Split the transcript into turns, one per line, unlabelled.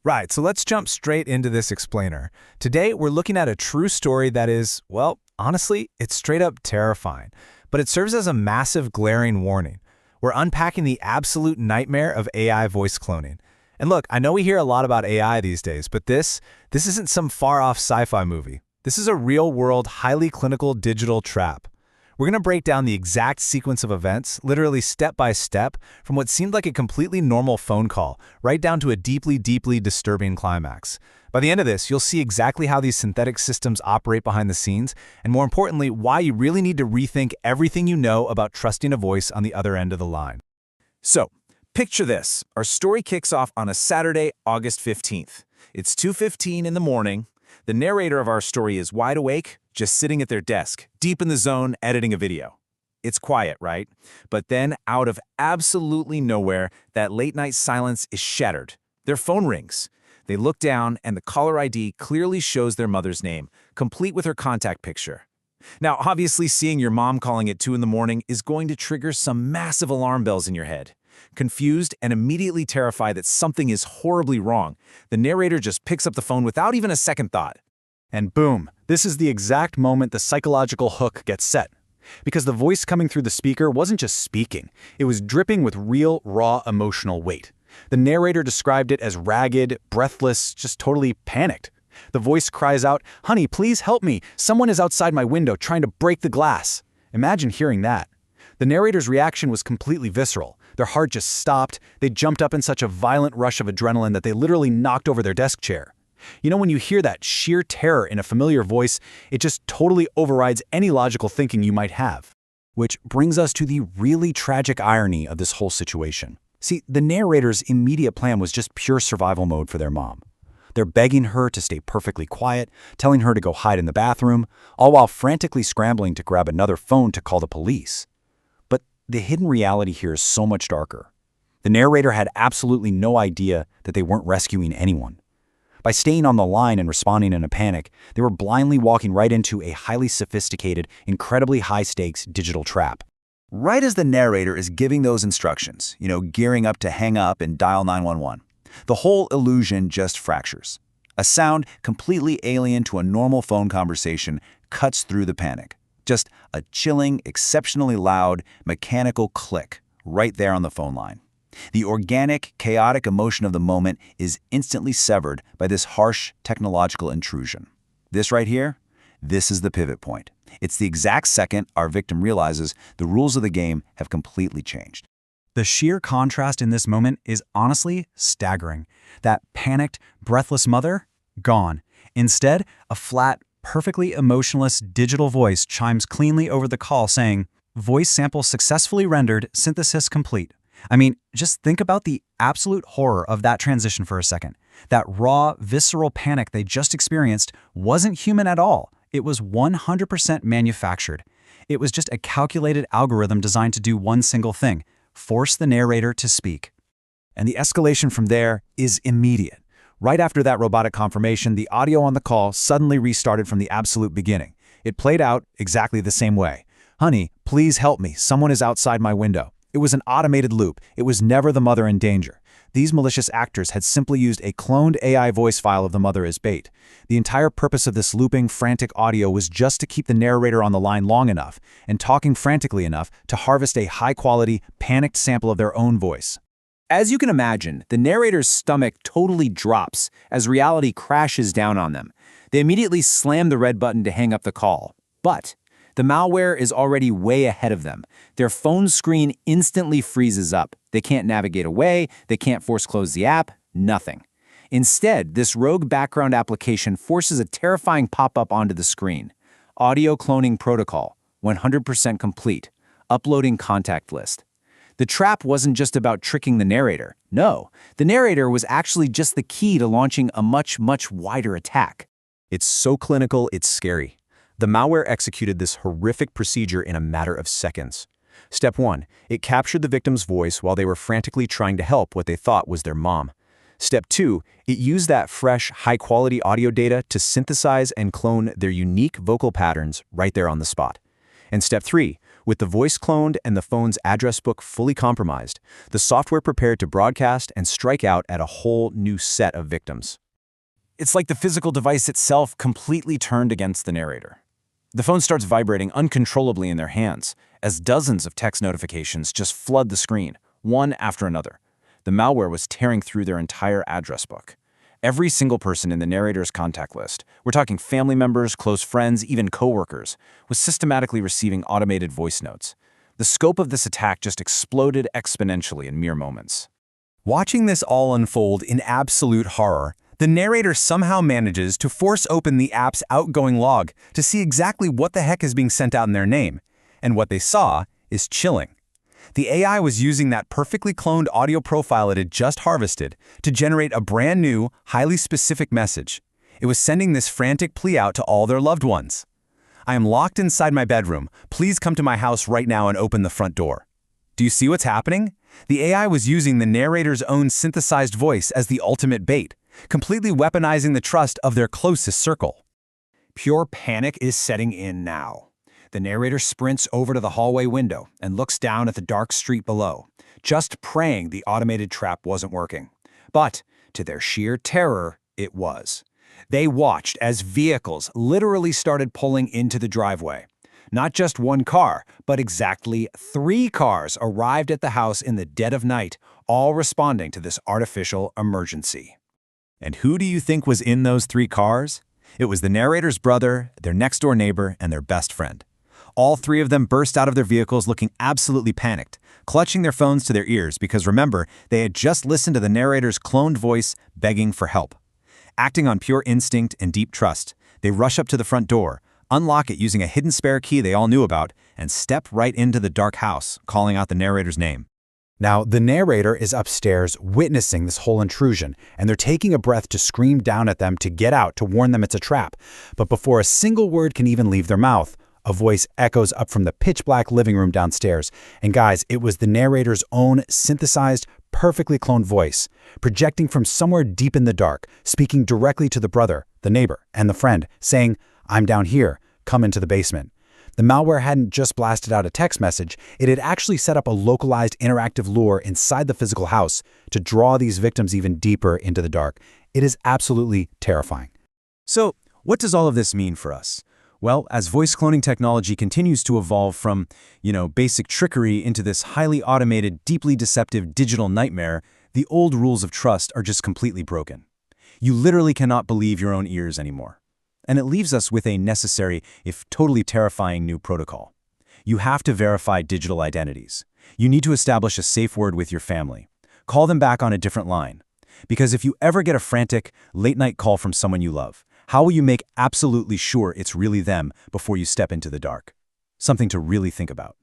Right, so let's jump straight into this explainer. Today, we're looking at a true story that is, well, honestly, it's straight up terrifying. But it serves as a massive, glaring warning. We're unpacking the absolute nightmare of AI voice cloning. And look, I know we hear a lot about AI these days, but this isn't some far-off sci-fi movie. This is a real-world, highly clinical digital trap. We're going to break down the exact sequence of events, literally step by step, from what seemed like a completely normal phone call, right down to a deeply, deeply disturbing climax. By the end of this, you'll see exactly how these synthetic systems operate behind the scenes, and more importantly, why you really need to rethink everything you know about trusting a voice on the other end of the line.
So, picture this. Our story kicks off on a Saturday, August 15th. It's 2:15 in the morning. The narrator of our story is wide awake, just sitting at their desk, deep in the zone, editing a video. It's quiet, right? But then, out of absolutely nowhere, that late-night silence is shattered. Their phone rings. They look down, and the caller ID clearly shows their mother's name, complete with her contact picture. Now, obviously, seeing your mom calling at 2 in the morning is going to trigger some massive alarm bells in your head. Confused and immediately terrified that something is horribly wrong, the narrator just picks up the phone without even a second thought.
And boom, this is the exact moment the psychological hook gets set. Because the voice coming through the speaker wasn't just speaking, it was dripping with real, raw emotional weight. The narrator described it as ragged, breathless, just totally panicked. The voice cries out, "Honey, please help me. Someone is outside my window trying to break the glass." Imagine hearing that. The narrator's reaction was completely visceral. Their heart just stopped. They jumped up in such a violent rush of adrenaline that they literally knocked over their desk chair. You know, when you hear that sheer terror in a familiar voice, it just totally overrides any logical thinking you might have. Which brings us to the really tragic irony of this whole situation. See, the narrator's immediate plan was just pure survival mode for their mom. They're begging her to stay perfectly quiet, telling her to go hide in the bathroom, all while frantically scrambling to grab another phone to call the police. But the hidden reality here is so much darker. The narrator had absolutely no idea that they weren't rescuing anyone. By staying on the line and responding in a panic, they were blindly walking right into a highly sophisticated, incredibly high-stakes digital trap.
Right as the narrator is giving those instructions, gearing up to hang up and dial 911, the whole illusion just fractures. A sound completely alien to a normal phone conversation cuts through the panic. Just a chilling, exceptionally loud, mechanical click right there on the phone line. The organic, chaotic emotion of the moment is instantly severed by this harsh technological intrusion. This right here, this is the pivot point. It's the exact second our victim realizes the rules of the game have completely changed.
The sheer contrast in this moment is honestly staggering. That panicked, breathless mother, gone. Instead, a flat, perfectly emotionless digital voice chimes cleanly over the call saying, "Voice sample successfully rendered, synthesis complete." I mean, just think about the absolute horror of that transition for a second. That raw, visceral panic they just experienced wasn't human at all. It was 100% manufactured. It was just a calculated algorithm designed to do one single thing: force the narrator to speak.
And the escalation from there is immediate. Right after that robotic confirmation, the audio on the call suddenly restarted from the absolute beginning. It played out exactly the same way. "Honey, please help me. Someone is outside my window." It was an automated loop. It was never the mother in danger. These malicious actors had simply used a cloned AI voice file of the mother as bait. The entire purpose of this looping, frantic audio was just to keep the narrator on the line long enough and talking frantically enough to harvest a high-quality, panicked sample of their own voice.
As you can imagine, the narrator's stomach totally drops as reality crashes down on them. They immediately slam the red button to hang up the call. But the malware is already way ahead of them. Their phone screen instantly freezes up. They can't navigate away, they can't force close the app, nothing. Instead, this rogue background application forces a terrifying pop-up onto the screen. Audio cloning protocol, 100% complete. Uploading contact list. The trap wasn't just about tricking the narrator. No, the narrator was actually just the key to launching a much, much wider attack.
It's so clinical, it's scary. The malware executed this horrific procedure in a matter of seconds. Step 1, it captured the victim's voice while they were frantically trying to help what they thought was their mom. Step 2, it used that fresh, high-quality audio data to synthesize and clone their unique vocal patterns right there on the spot. And Step 3, With the voice cloned and the phone's address book fully compromised, the software prepared to broadcast and strike out at a whole new set of victims.
It's like the physical device itself completely turned against the narrator. The phone starts vibrating uncontrollably in their hands as dozens of text notifications just flood the screen, one after another. The malware was tearing through their entire address book. Every single person in the narrator's contact list, we're talking family members, close friends, even coworkers, was systematically receiving automated voice notes. The scope of this attack just exploded exponentially in mere moments.
Watching this all unfold in absolute horror, the narrator somehow manages to force open the app's Outgoing log to see exactly what the heck is being sent out in their name. And what they saw is chilling. The AI was using that perfectly cloned audio profile it had just harvested to generate a brand new, highly specific message. It was sending this frantic plea out to all their loved ones. "I am locked inside my bedroom. Please come to my house right now and open the front door." Do you see what's happening? The AI was using the narrator's own synthesized voice as the ultimate bait, completely weaponizing the trust of their closest circle.
Pure panic is setting in now. The narrator sprints over to the hallway window and looks down at the dark street below, just praying the automated trap wasn't working. But, to their sheer terror, it was. They watched as vehicles literally started pulling into the driveway. Not just one car, but exactly 3 cars arrived at the house in the dead of night, all responding to this artificial emergency.
And who do you think was in those 3 cars? It was the narrator's brother, their next-door neighbor, and their best friend. All 3 of them burst out of their vehicles looking absolutely panicked, clutching their phones to their ears because remember, they had just listened to the narrator's cloned voice begging for help. Acting on pure instinct and deep trust, they rush up to the front door, unlock it using a hidden spare key they all knew about, and step right into the dark house, calling out the narrator's name.
Now, the narrator is upstairs witnessing this whole intrusion, and they're taking a breath to scream down at them to get out, to warn them it's a trap. But before a single word can even leave their mouth, a voice echoes up from the pitch-black living room downstairs. And guys, it was the narrator's own synthesized, perfectly cloned voice, projecting from somewhere deep in the dark, speaking directly to the brother, the neighbor, and the friend, saying, "I'm down here, come into the basement." The malware hadn't just blasted out a text message, it had actually set up a localized interactive lure inside the physical house to draw these victims even deeper into the dark. It is absolutely terrifying.
So, what does all of this mean for us? Well, as voice cloning technology continues to evolve from, basic trickery into this highly automated, deeply deceptive digital nightmare, the old rules of trust are just completely broken. You literally cannot believe your own ears anymore. And it leaves us with a necessary, if totally terrifying, new protocol. You have to verify digital identities. You need to establish a safe word with your family. Call them back on a different line. Because if you ever get a frantic, late-night call from someone you love, how will you make absolutely sure it's really them before you step into the dark? Something to really think about.